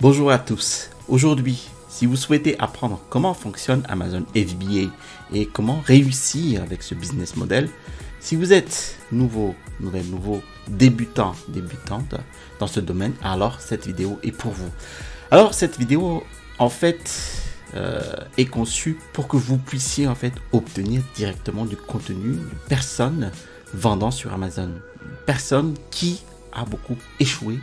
Bonjour à tous. Aujourd'hui, si vous souhaitez apprendre comment fonctionne Amazon FBA et comment réussir avec ce business model, si vous êtes nouveau, débutant, débutante dans ce domaine, alors cette vidéo est pour vous. Alors cette vidéo, en fait, est conçue pour que vous puissiez en fait obtenir directement du contenu de personnes vendant sur Amazon. Personne qui a beaucoup échoué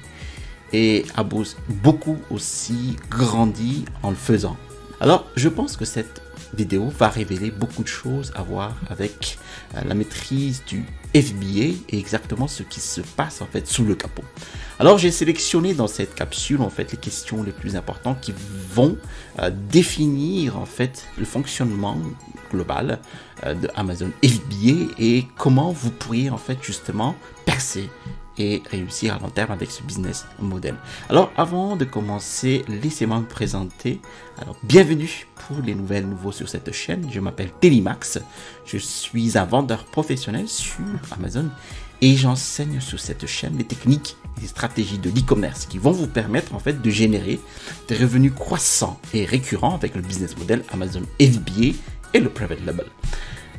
et a beaucoup aussi grandi en le faisant. Alors, je pense que cette vidéo va révéler beaucoup de choses à voir avec la maîtrise du FBA et exactement ce qui se passe en fait sous le capot. Alors, j'ai sélectionné dans cette capsule en fait les questions les plus importantes qui vont définir en fait le fonctionnement global de Amazon FBA et comment vous pourriez en fait justement percer et réussir à long terme avec ce business model. Alors, avant de commencer, laissez-moi me présenter. Alors, bienvenue pour les nouveaux sur cette chaîne. Je m'appelle Telimax. Je suis un vendeur professionnel sur Amazon et j'enseigne sur cette chaîne les techniques et les stratégies de l'e-commerce qui vont vous permettre en fait de générer des revenus croissants et récurrents avec le business model Amazon FBA et le private label.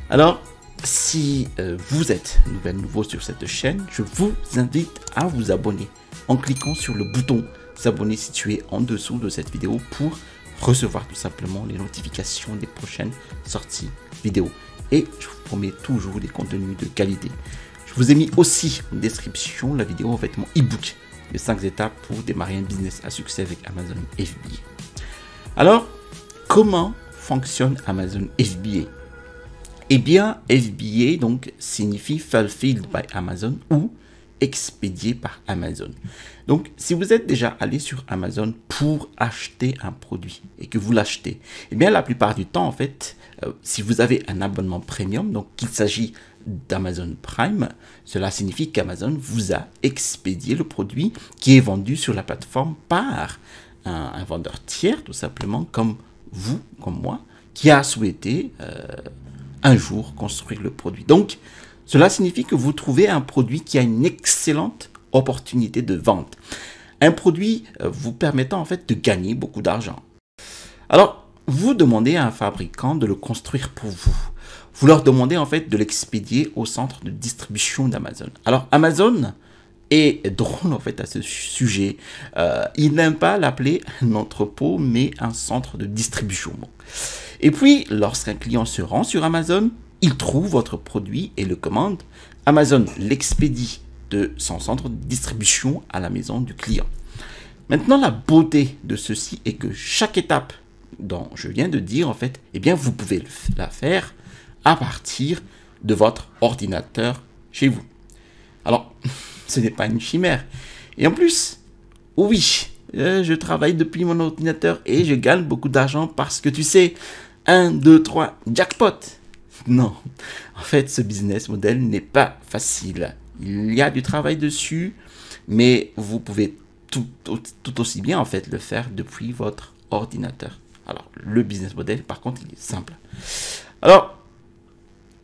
Alors, si vous êtes nouveau sur cette chaîne, je vous invite à vous abonner en cliquant sur le bouton s'abonner situé en dessous de cette vidéo pour recevoir tout simplement les notifications des prochaines sorties vidéo. Et je vous promets toujours des contenus de qualité. Je vous ai mis aussi en description la vidéo en fait mon e-book de 5 étapes pour démarrer un business à succès avec Amazon FBA. Alors, comment fonctionne Amazon FBA? Eh bien, FBA donc signifie Fulfilled by Amazon ou expédié par Amazon. Donc, si vous êtes déjà allé sur Amazon pour acheter un produit et que vous l'achetez, eh bien, la plupart du temps, en fait, si vous avez un abonnement premium, donc qu'il s'agit d'Amazon Prime, cela signifie qu'Amazon vous a expédié le produit qui est vendu sur la plateforme par un vendeur tiers, tout simplement, comme vous, comme moi, qui a souhaité un jour construire le produit. Donc, cela signifie que vous trouvez un produit qui a une excellente opportunité de vente. Un produit vous permettant en fait de gagner beaucoup d'argent. Alors, vous demandez à un fabricant de le construire pour vous. Vous leur demandez en fait de l'expédier au centre de distribution d'Amazon. Alors, Amazon est drôle en fait à ce sujet. Il n'aime pas l'appeler un entrepôt, mais un centre de distribution. Et puis, lorsqu'un client se rend sur Amazon, il trouve votre produit et le commande. Amazon l'expédie de son centre de distribution à la maison du client. Maintenant, la beauté de ceci est que chaque étape dont je viens de dire, en fait, eh bien, vous pouvez la faire à partir de votre ordinateur chez vous. Alors, ce n'est pas une chimère. Et en plus, oui, je travaille depuis mon ordinateur et je gagne beaucoup d'argent parce que tu sais, 1, 2, 3, jackpot. Non, en fait, ce business model n'est pas facile. Il y a du travail dessus, mais vous pouvez tout aussi bien en fait le faire depuis votre ordinateur. Alors, le business model, par contre, il est simple. Alors,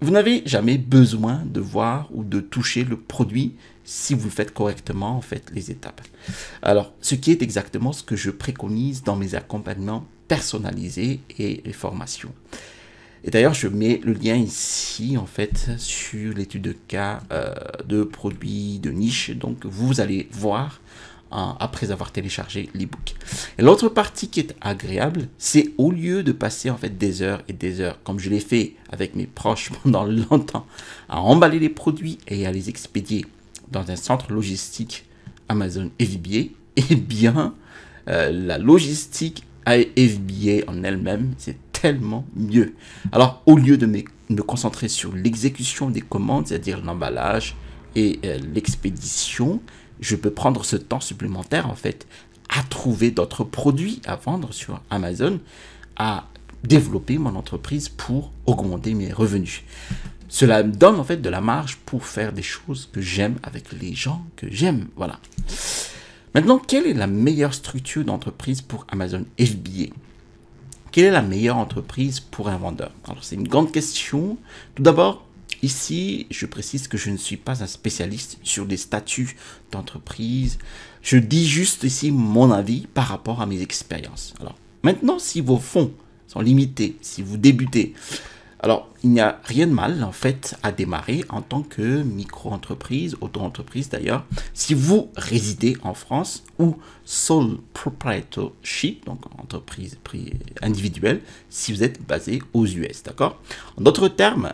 vous n'avez jamais besoin de voir ou de toucher le produit si vous faites correctement en fait les étapes. Alors, ce qui est exactement ce que je préconise dans mes accompagnements personnalisés et les formations. Et d'ailleurs, je mets le lien ici en fait sur l'étude de cas de produits de niche. Donc, vous allez voir après avoir téléchargé l'ebook. Et l'autre partie qui est agréable, c'est au lieu de passer en fait des heures et des heures, comme je l'ai fait avec mes proches pendant longtemps, à emballer les produits et à les expédier dans un centre logistique Amazon FBA, eh bien, la logistique FBA en elle-même, c'est tellement mieux. Alors, au lieu de me concentrer sur l'exécution des commandes, c'est-à-dire l'emballage et l'expédition, je peux prendre ce temps supplémentaire en fait à trouver d'autres produits à vendre sur Amazon, à développer mon entreprise pour augmenter mes revenus. Cela me donne en fait de la marge pour faire des choses que j'aime avec les gens que j'aime. Voilà. Maintenant, quelle est la meilleure structure d'entreprise pour Amazon FBA? Quelle est la meilleure entreprise pour un vendeur? Alors, c'est une grande question. Tout d'abord, Ici, je précise que je ne suis pas un spécialiste sur les statuts d'entreprise. Je dis juste ici mon avis par rapport à mes expériences. Alors, maintenant, si vos fonds sont limités, si vous débutez, alors il n'y a rien de mal en fait à démarrer en tant que micro-entreprise, auto-entreprise d'ailleurs, si vous résidez en France ou sole proprietorship, donc entreprise individuelle, si vous êtes basé aux US, d'accord? En d'autres termes,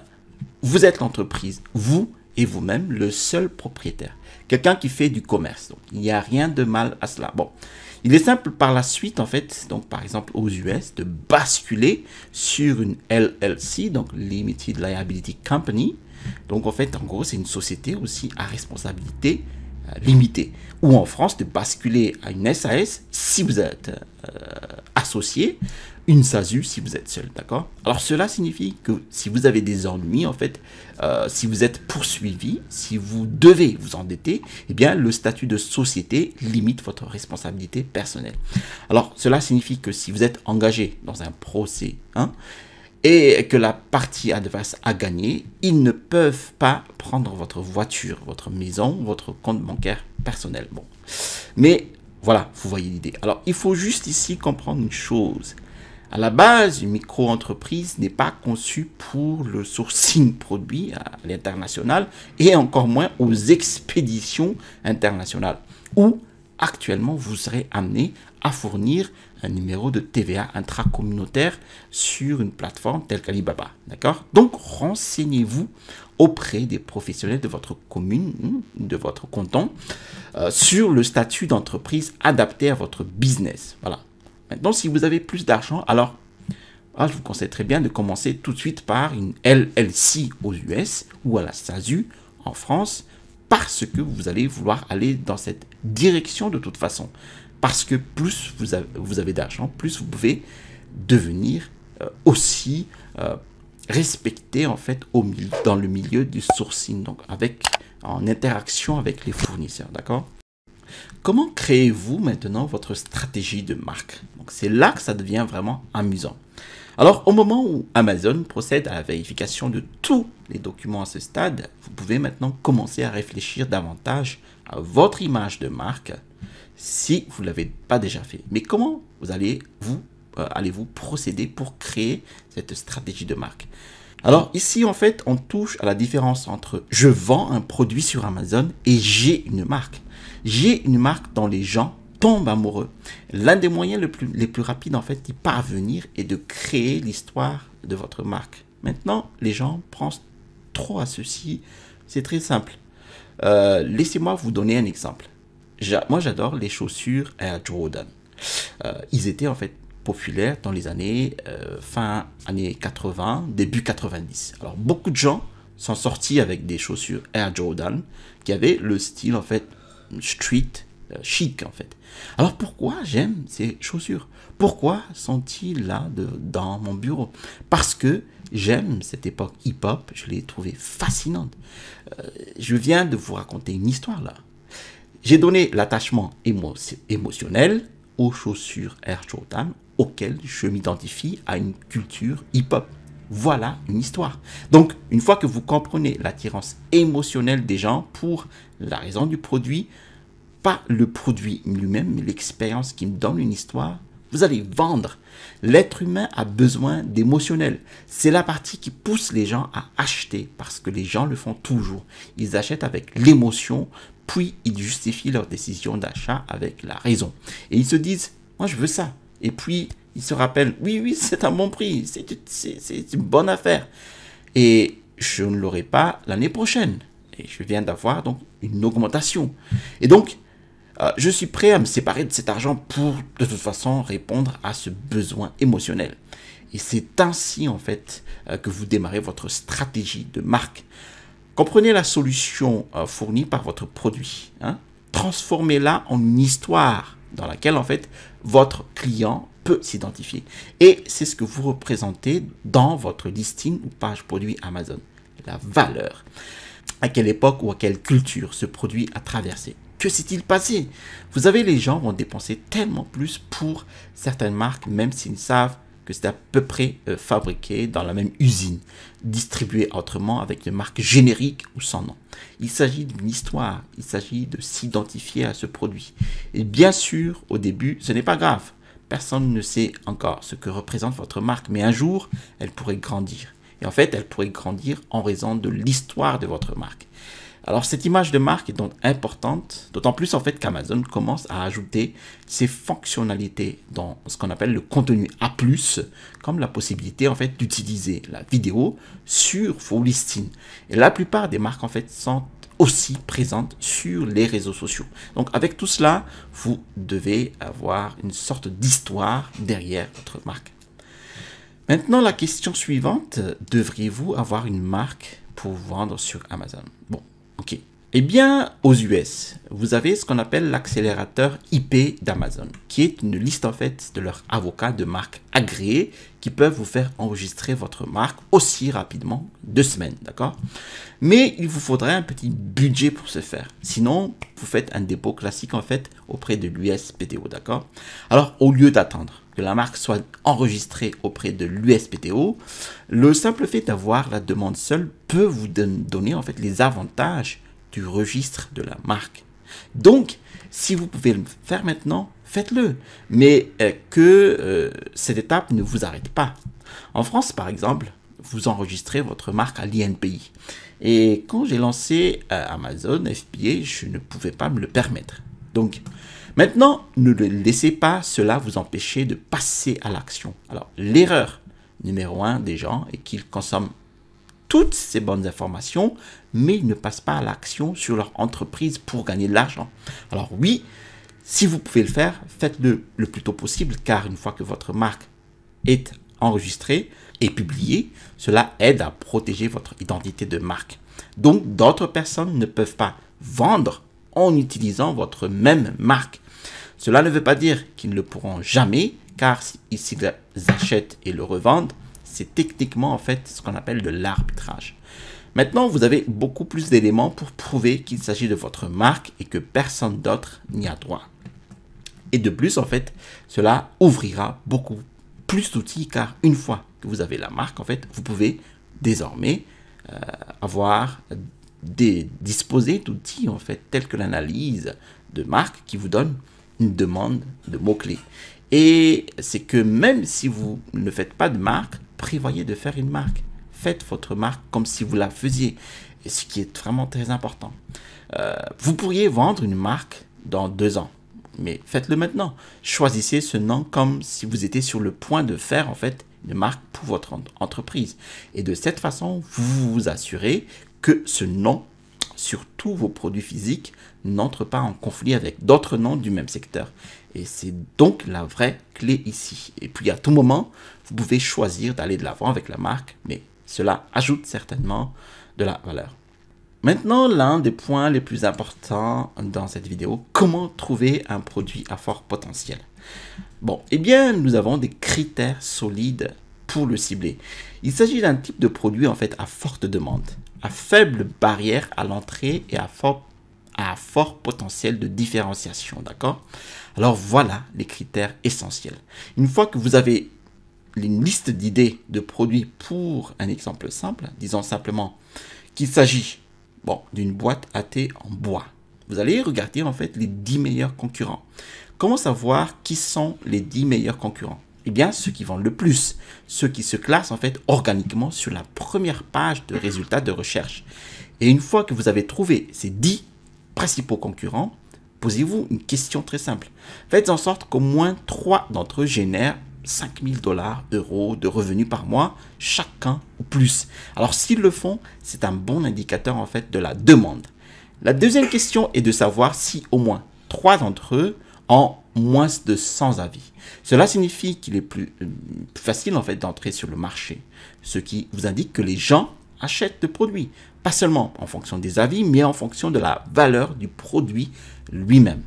vous êtes l'entreprise, vous et vous-même, le seul propriétaire. Quelqu'un qui fait du commerce. Donc, il n'y a rien de mal à cela. Bon, il est simple par la suite, en fait, donc par exemple aux US, de basculer sur une LLC, donc Limited Liability Company. Donc, en fait, en gros, c'est une société aussi à responsabilité limitée. Ou en France, de basculer à une SAS si vous êtes associé, une SASU si vous êtes seul, d'accord? Alors cela signifie que si vous avez des ennuis, en fait, si vous êtes poursuivi, si vous devez vous endetter, eh bien le statut de société limite votre responsabilité personnelle. Alors cela signifie que si vous êtes engagé dans un procès, et que la partie adverse a gagné, ils ne peuvent pas prendre votre voiture, votre maison, votre compte bancaire personnel. Bon, mais voilà, vous voyez l'idée. Alors il faut juste ici comprendre une chose. À la base, une micro-entreprise n'est pas conçue pour le sourcing produit à l'international et encore moins aux expéditions internationales où actuellement vous serez amené à fournir un numéro de TVA intracommunautaire sur une plateforme telle qu'Alibaba. D'accord? Donc, renseignez-vous auprès des professionnels de votre commune, de votre canton, sur le statut d'entreprise adapté à votre business. Voilà. Maintenant, si vous avez plus d'argent, alors je vous conseille très bien de commencer tout de suite par une LLC aux US ou à la SASU en France parce que vous allez vouloir aller dans cette direction de toute façon. Parce que plus vous avez d'argent, plus vous pouvez devenir aussi respecté en fait dans le milieu du sourcing, donc en interaction avec les fournisseurs, d'accord? Comment créez-vous maintenant votre stratégie de marque? Donc c'est là que ça devient vraiment amusant. Alors au moment où Amazon procède à la vérification de tous les documents à ce stade, vous pouvez maintenant commencer à réfléchir davantage à votre image de marque si vous ne l'avez pas déjà fait. Mais comment allez-vous procéder pour créer cette stratégie de marque? Alors ici en fait on touche à la différence entre je vends un produit sur Amazon et j'ai une marque. J'ai une marque dont les gens tombent amoureux. L'un des moyens les plus rapides en fait d'y parvenir est de créer l'histoire de votre marque. Maintenant, les gens pensent trop à ceci. C'est très simple. Laissez-moi vous donner un exemple. Moi, j'adore les chaussures Air Jordan. Ils étaient en fait populaires dans les années fin années 80, début 90. Alors, beaucoup de gens sont sortis avec des chaussures Air Jordan qui avaient le style en fait street chic en fait. Alors pourquoi j'aime ces chaussures? Pourquoi sont-ils là dans mon bureau? Parce que j'aime cette époque hip-hop, je l'ai trouvée fascinante. Je viens de vous raconter une histoire là. J'ai donné l'attachement émotionnel aux chaussures Air Jordan auxquelles je m'identifie à une culture hip-hop. Voilà une histoire. Donc, une fois que vous comprenez l'attirance émotionnelle des gens pour la raison du produit, pas le produit lui-même, mais l'expérience qui me donne une histoire, vous allez vendre. L'être humain a besoin d'émotionnel. C'est la partie qui pousse les gens à acheter parce que les gens le font toujours. Ils achètent avec l'émotion, puis ils justifient leur décision d'achat avec la raison. Et ils se disent, moi je veux ça. Et puis ils se rappellent, oui, c'est un bon prix, c'est une bonne affaire. Et je ne l'aurai pas l'année prochaine. Et je viens d'avoir donc une augmentation. Et donc, je suis prêt à me séparer de cet argent pour, de toute façon, répondre à ce besoin émotionnel. Et c'est ainsi, en fait, que vous démarrez votre stratégie de marque. Comprenez la solution fournie par votre produit. Transformez-la en une histoire dans laquelle, en fait, votre client peut s'identifier. Et c'est ce que vous représentez dans votre listing ou page produit Amazon. La valeur. À quelle époque ou à quelle culture ce produit a traversé? Que s'est-il passé? Vous savez, les gens vont dépenser tellement plus pour certaines marques, même s'ils ne savent que c'est à peu près fabriqué dans la même usine, distribué autrement avec une marque générique ou sans nom. Il s'agit d'une histoire, il s'agit de s'identifier à ce produit. Et bien sûr, au début, ce n'est pas grave. Personne ne sait encore ce que représente votre marque, mais un jour, elle pourrait grandir. Et en fait, elle pourrait grandir en raison de l'histoire de votre marque. Alors, cette image de marque est donc importante, d'autant plus en fait qu'Amazon commence à ajouter ces fonctionnalités dans ce qu'on appelle le contenu A+, comme la possibilité en fait d'utiliser la vidéo sur vos listings. Et la plupart des marques en fait sont aussi présentes sur les réseaux sociaux. Donc, avec tout cela, vous devez avoir une sorte d'histoire derrière votre marque. Maintenant, la question suivante, devriez-vous avoir une marque pour vendre sur Amazon? Bon. Ok. Eh bien, aux US, vous avez ce qu'on appelle l'accélérateur IP d'Amazon, qui est une liste en fait de leurs avocats de marques agréés qui peuvent vous faire enregistrer votre marque aussi rapidement, 2 semaines, d'accord? Mais il vous faudrait un petit budget pour ce faire. Sinon, vous faites un dépôt classique en fait auprès de l'USPTO, d'accord? Alors, au lieu d'attendre que la marque soit enregistrée auprès de l'USPTO, le simple fait d'avoir la demande seule peut vous donner en fait les avantages du registre de la marque. Donc, si vous pouvez le faire maintenant, faites-le. Mais cette étape ne vous arrête pas. En France, par exemple, vous enregistrez votre marque à l'INPI. Et quand j'ai lancé Amazon FBA, je ne pouvais pas me le permettre. Donc, maintenant, ne laissez pas cela vous empêcher de passer à l'action. Alors, l'erreur numéro 1 des gens est qu'ils consomment toutes ces bonnes informations, mais ils ne passent pas à l'action sur leur entreprise pour gagner de l'argent. Alors oui, si vous pouvez le faire, faites-le le plus tôt possible, car une fois que votre marque est enregistrée et publiée, cela aide à protéger votre identité de marque. Donc, d'autres personnes ne peuvent pas vendre en utilisant votre même marque. Cela ne veut pas dire qu'ils ne le pourront jamais, car s'ils achètent et le revendent, c'est techniquement en fait ce qu'on appelle de l'arbitrage. Maintenant, vous avez beaucoup plus d'éléments pour prouver qu'il s'agit de votre marque et que personne d'autre n'y a droit. Et de plus, en fait, cela ouvrira beaucoup plus d'outils, car une fois que vous avez la marque, en fait, vous pouvez désormais disposer d'outils en fait tels que l'analyse de marque qui vous donne une demande de mots-clés. Et c'est que même si vous ne faites pas de marque, prévoyez de faire une marque. Faites votre marque comme si vous la faisiez. Et ce qui est vraiment très important. Vous pourriez vendre une marque dans 2 ans. Mais faites-le maintenant. Choisissez ce nom comme si vous étiez sur le point de faire en fait une marque pour votre entreprise. Et de cette façon, vous vous assurez que ce nom sur tous vos produits physiques n'entre pas en conflit avec d'autres noms du même secteur. Et c'est donc la vraie clé ici. Et puis à tout moment, vous pouvez choisir d'aller de l'avant avec la marque, mais cela ajoute certainement de la valeur. Maintenant, l'un des points les plus importants dans cette vidéo, comment trouver un produit à fort potentiel? Bon, eh bien, nous avons des critères solides pour le cibler. Il s'agit d'un type de produit en fait à forte demande, à faible barrière à l'entrée et à fort potentiel de différenciation, d'accord? Alors voilà les critères essentiels. Une fois que vous avez une liste d'idées de produits pour un exemple simple, disons simplement qu'il s'agit d'une boîte à thé en bois. Vous allez regarder en fait les 10 meilleurs concurrents. Comment savoir qui sont les 10 meilleurs concurrents? Eh bien, ceux qui vendent le plus, ceux qui se classent en fait organiquement sur la première page de résultats de recherche. Et une fois que vous avez trouvé ces 10 principaux concurrents, posez-vous une question très simple. Faites en sorte qu'au moins 3 d'entre eux génèrent 5 000 €, de revenus par mois, chacun ou plus. Alors, s'ils le font, c'est un bon indicateur en fait de la demande. La deuxième question est de savoir si au moins 3 d'entre eux ont moins de 100 avis. Cela signifie qu'il est plus facile en fait d'entrer sur le marché, ce qui vous indique que les gens achètent le produit, pas seulement en fonction des avis, mais en fonction de la valeur du produit lui-même.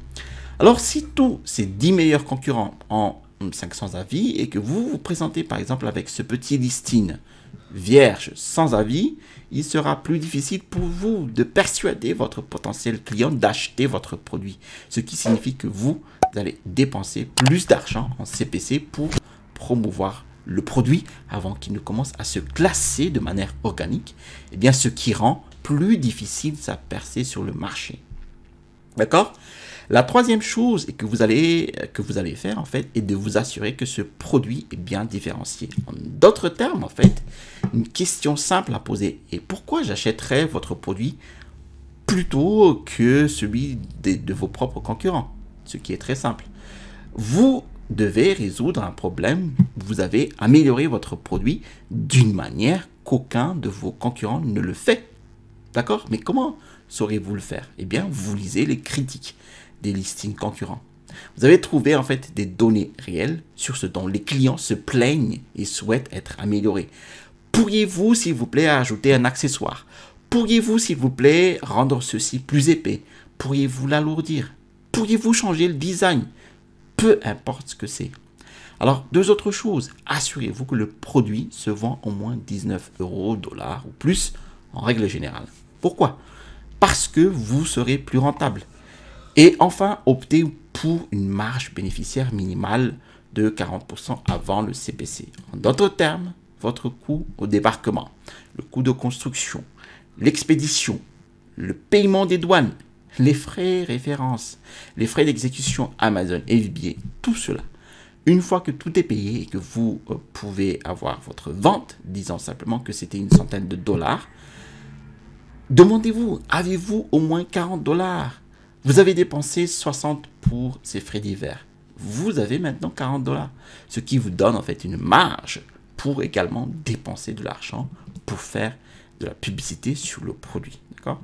Alors, si tous ces 10 meilleurs concurrents ont 500 avis et que vous vous présentez par exemple avec ce petit listing vierge sans avis, il sera plus difficile pour vous de persuader votre potentiel client d'acheter votre produit, ce qui signifie que vous allez dépenser plus d'argent en CPC pour promouvoir le produit avant qu'il ne commence à se classer de manière organique, eh bien, ce qui rend plus difficile sa percée sur le marché. D'accord? La troisième chose que vous allez faire, en fait, est de vous assurer que ce produit est bien différencié. En d'autres termes, en fait, une question simple à poser est pourquoi j'achèterais votre produit plutôt que celui de vos propres concurrents? Ce qui est très simple. Vous devez résoudre un problème. Vous avez amélioré votre produit d'une manière qu'aucun de vos concurrents ne le fait. D'accord? Mais comment saurez-vous le faire? Eh bien, vous lisez les critiques des listings concurrents. Vous avez trouvé en fait des données réelles sur ce dont les clients se plaignent et souhaitent être améliorés. Pourriez-vous, s'il vous plaît, ajouter un accessoire? Pourriez-vous, s'il vous plaît, rendre ceci plus épais? Pourriez-vous l'alourdir? Pourriez-vous changer le design? Peu importe ce que c'est. Alors, deux autres choses. Assurez-vous que le produit se vend au moins 19 € ou plus en règle générale. Pourquoi? Parce que vous serez plus rentable. Et enfin, optez pour une marge bénéficiaire minimale de 40% avant le CPC. En d'autres termes, votre coût au débarquement, le coût de construction, l'expédition, le paiement des douanes, les frais références, les frais d'exécution Amazon FBA, tout cela. Une fois que tout est payé et que vous pouvez avoir votre vente, disant simplement que c'était une centaine de dollars, demandez-vous, avez-vous au moins 40 $? Vous avez dépensé 60 pour ces frais divers. Vous avez maintenant 40 $, ce qui vous donne en fait une marge pour également dépenser de l'argent pour faire de la publicité sur le produit. D'accord?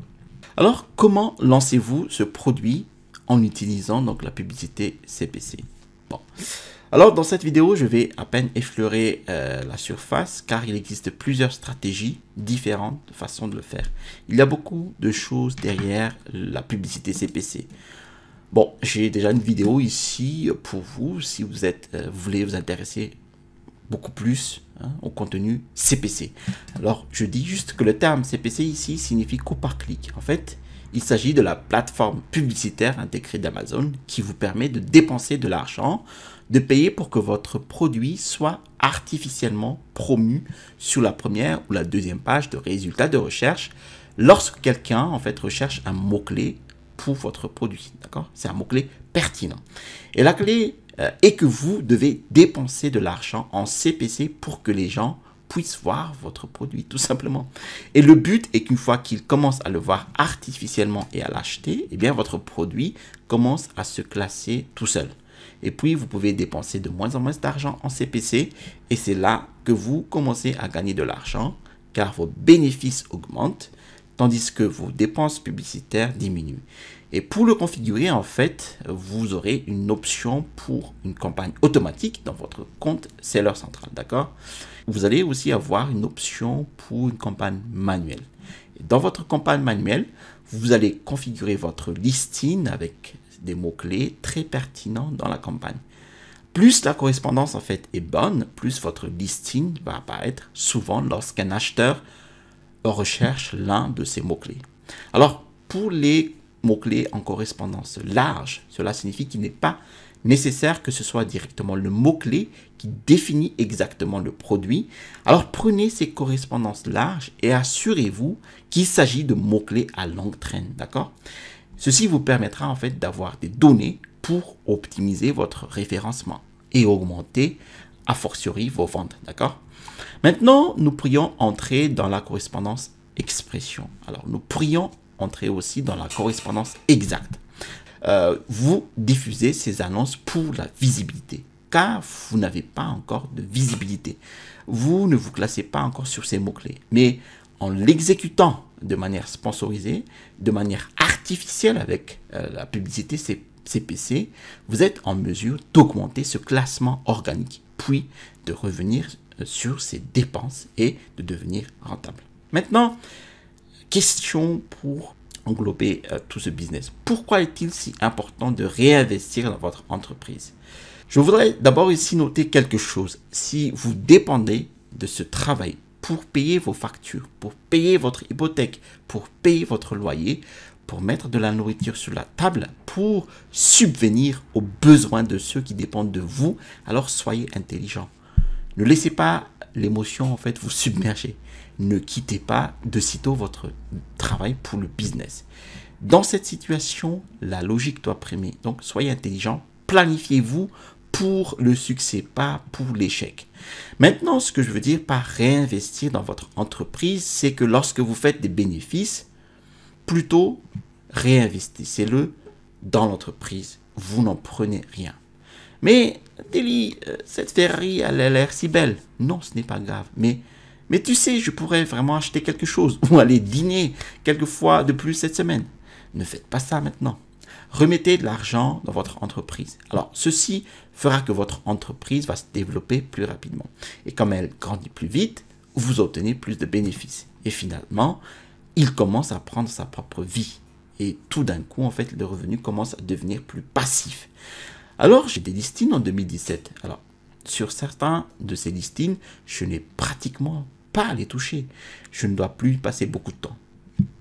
Alors, comment lancez-vous ce produit en utilisant donc la publicité CPC? Bon. Alors, dans cette vidéo, je vais à peine effleurer la surface car il existe plusieurs stratégies différentes de façon de le faire. Il y a beaucoup de choses derrière la publicité CPC. Bon, j'ai déjà une vidéo ici pour vous si vous voulez vous intéresser beaucoup plus au contenu CPC. Alors, je dis juste que le terme CPC ici signifie coût par clic. En fait, il s'agit de la plateforme publicitaire intégrée d'Amazon qui vous permet de dépenser de l'argent, de payer pour que votre produit soit artificiellement promu sur la première ou la deuxième page de résultats de recherche lorsque quelqu'un en fait recherche un mot-clé pour votre produit. D'accord? C'est un mot-clé pertinent. Et la clé est que vous devez dépenser de l'argent en CPC pour que les gens puissent voir votre produit, tout simplement. Et le but est qu'une fois qu'ils commencent à le voir artificiellement et à l'acheter, eh bien, votre produit commence à se classer tout seul. Et puis, vous pouvez dépenser de moins en moins d'argent en CPC et c'est là que vous commencez à gagner de l'argent car vos bénéfices augmentent tandis que vos dépenses publicitaires diminuent. Et pour le configurer, en fait, vous aurez une option pour une campagne automatique dans votre compte Seller Central, d'accord? Vous allez aussi avoir une option pour une campagne manuelle. Et dans votre campagne manuelle, vous allez configurer votre listing avec des mots-clés très pertinents dans la campagne. Plus la correspondance, en fait, est bonne, plus votre listing va apparaître souvent lorsqu'un acheteur recherche l'un de ces mots-clés. Alors, pour les mots-clés en correspondance large, cela signifie qu'il n'est pas nécessaire que ce soit directement le mot-clé qui définit exactement le produit. Alors, prenez ces correspondances larges et assurez-vous qu'il s'agit de mots-clés à longue traîne, d'accord? Ceci vous permettra en fait d'avoir des données pour optimiser votre référencement et augmenter a fortiori vos ventes, d'accord? Maintenant, nous pourrions entrer dans la correspondance expression. Alors, nous pourrions entrer aussi dans la correspondance exacte. Vous diffusez ces annonces pour la visibilité, car vous n'avez pas encore de visibilité. Vous ne vous classez pas encore sur ces mots-clés, mais en l'exécutant de manière sponsorisée, de manière artificielle avec la publicité CPC, vous êtes en mesure d'augmenter ce classement organique, puis de revenir sur ses dépenses et de devenir rentable. Maintenant, question pour englober tout ce business. Pourquoi est-il si important de réinvestir dans votre entreprise? Je voudrais d'abord ici noter quelque chose. Si vous dépendez de ce travail pour payer vos factures, pour payer votre hypothèque, pour payer votre loyer, pour mettre de la nourriture sur la table, pour subvenir aux besoins de ceux qui dépendent de vous, alors soyez intelligent. Ne laissez pas l'émotion en fait vous submerger. Ne quittez pas de sitôt votre travail pour le business. Dans cette situation, la logique doit primer. Donc, soyez intelligent, planifiez-vous pour le succès, pas pour l'échec. Maintenant, ce que je veux dire par réinvestir dans votre entreprise, c'est que lorsque vous faites des bénéfices, plutôt réinvestissez-le dans l'entreprise. Vous n'en prenez rien. Mais, Deli, cette Ferrari, elle a l'air si belle. Non, ce n'est pas grave. Mais tu sais, je pourrais vraiment acheter quelque chose ou aller dîner quelques fois de plus cette semaine. Ne faites pas ça maintenant. Remettez de l'argent dans votre entreprise. Alors, ceci fera que votre entreprise va se développer plus rapidement. Et comme elle grandit plus vite, vous obtenez plus de bénéfices. Et finalement, il commence à prendre sa propre vie. Et tout d'un coup, en fait, le revenu commence à devenir plus passif. Alors, j'ai des listings en 2017. Alors, sur certains de ces listings, je n'ai pratiquement pas à les toucher. Je ne dois plus y passer beaucoup de temps.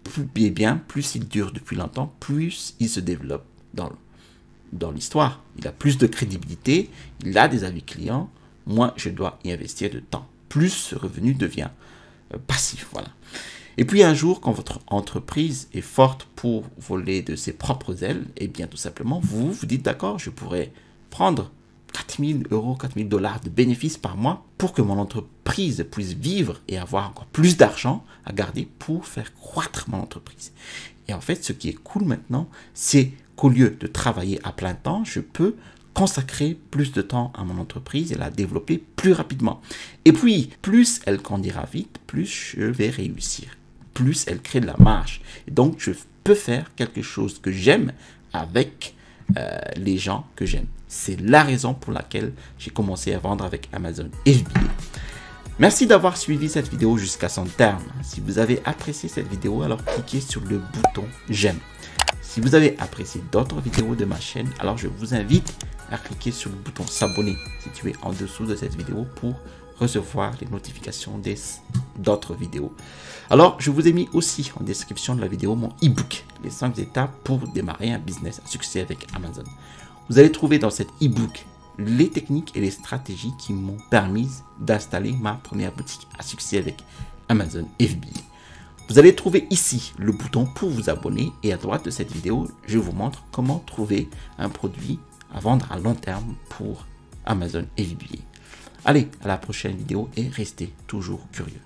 Plus il dure depuis longtemps, plus il se développe dans l'histoire. Il a plus de crédibilité, il a des avis clients, moins je dois y investir de temps. Plus ce revenu devient passif. Voilà. Et puis un jour, quand votre entreprise est forte pour voler de ses propres ailes, eh bien tout simplement, vous vous dites d'accord, je pourrais prendre 4 000 €, 4 000 $ de bénéfices par mois pour que mon entreprise puisse vivre et avoir encore plus d'argent à garder pour faire croître mon entreprise. Et en fait, ce qui est cool maintenant, c'est qu'au lieu de travailler à plein temps, je peux consacrer plus de temps à mon entreprise et la développer plus rapidement. Et puis, plus elle grandira vite, plus je vais réussir. Plus elle crée de la marge. Et donc, je peux faire quelque chose que j'aime avec les gens que j'aime. C'est la raison pour laquelle j'ai commencé à vendre avec Amazon FBA. Merci d'avoir suivi cette vidéo jusqu'à son terme. Si vous avez apprécié cette vidéo, alors cliquez sur le bouton j'aime. Si vous avez apprécié d'autres vidéos de ma chaîne, alors je vous invite à cliquer sur le bouton s'abonner situé en dessous de cette vidéo pour recevoir les notifications d'autres vidéos. Alors, je vous ai mis aussi en description de la vidéo mon e-book, les 5 étapes pour démarrer un business à succès avec Amazon. Vous allez trouver dans cet e-book les techniques et les stratégies qui m'ont permis d'installer ma première boutique à succès avec Amazon FBA. Vous allez trouver ici le bouton pour vous abonner et à droite de cette vidéo, je vous montre comment trouver un produit à vendre à long terme pour Amazon FBA. Allez, à la prochaine vidéo et restez toujours curieux.